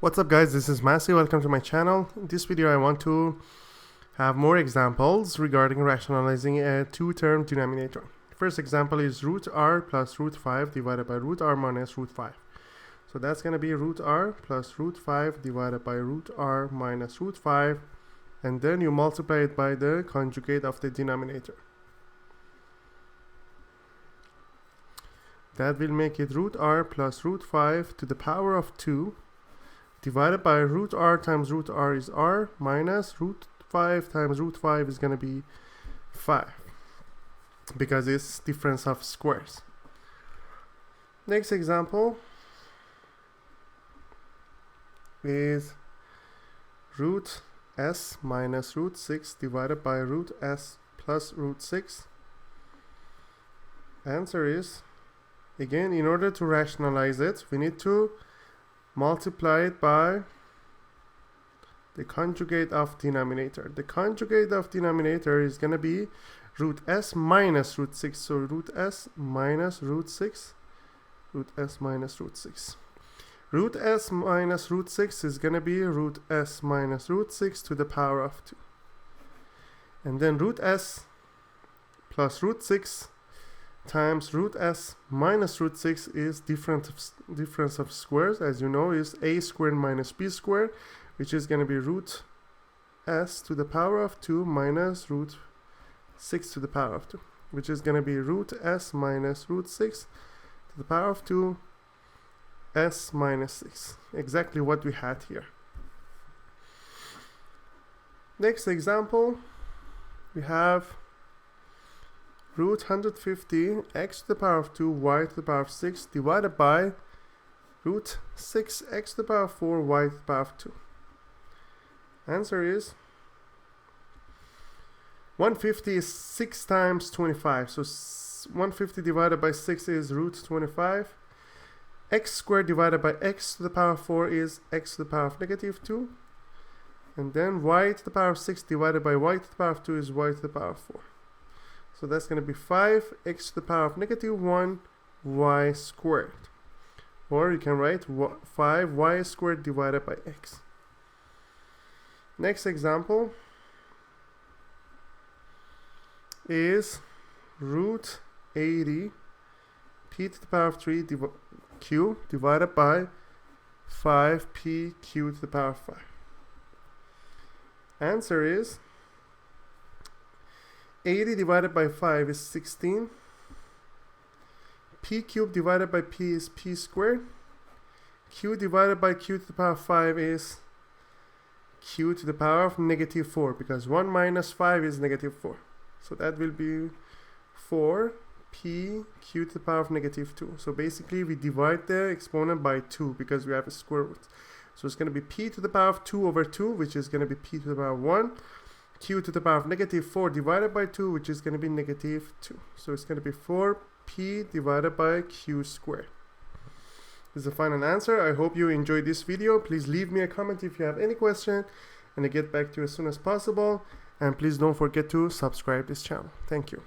What's up guys, this is Massey, welcome to my channel. In this video I want to have more examples regarding rationalizing a two-term denominator. First example is root r plus root 5 divided by root r minus root 5. So that's going to be root r plus root 5 divided by root r minus root 5, and then you multiply it by the conjugate of the denominator. That will make it root r plus root 5 to the power of 2 divided by root r times root r is r minus root 5 times root 5 is going to be 5 because it's difference of squares. Next example is root s minus root 6 divided by root s plus root 6. Answer is, again, in order to rationalize it, we need to multiply it by the conjugate of denominator. The conjugate of denominator is going to be root s minus root 6. So root s minus root 6, root s minus root 6. Root s minus root 6 is going to be root s minus root 6 to the power of 2. And then root s plus root 6 times root s minus root 6 is difference of squares, as you know, is a squared minus b squared, which is going to be root s to the power of 2 minus root 6 to the power of 2, which is going to be root s minus root 6 to the power of 2 s minus 6, exactly what we had here. Next example, we have root 150 x to the power of 2 y to the power of 6 divided by root 6 x to the power of 4 y to the power of 2. Answer is 150 is 6 times 25, so 150 divided by 6 is root 25. X squared divided by x to the power of 4 is x to the power of negative 2, and then y to the power of 6 divided by y to the power of 2 is y to the power of 4. So that's going to be 5x to the power of negative 1 y squared. Or you can write 5y squared divided by x. Next example is root 80 p to the power of 3 q divided by 5p q to the power of 5. Answer is 80 divided by 5 is 16. P cubed divided by p is p squared. Q divided by q to the power of 5 is q to the power of negative 4, because 1 minus 5 is negative 4. So that will be 4 p q to the power of negative 2. So basically we divide the exponent by 2 because we have a square root. So it's going to be p to the power of 2 over 2, which is going to be p to the power of 1. Q to the power of negative 4 divided by 2, which is going to be negative 2. So it's going to be 4p divided by q squared. This is the final answer. I hope you enjoyed this video. Please leave me a comment if you have any question, and I'll get back to you as soon as possible. And please don't forget to subscribe this channel. Thank you.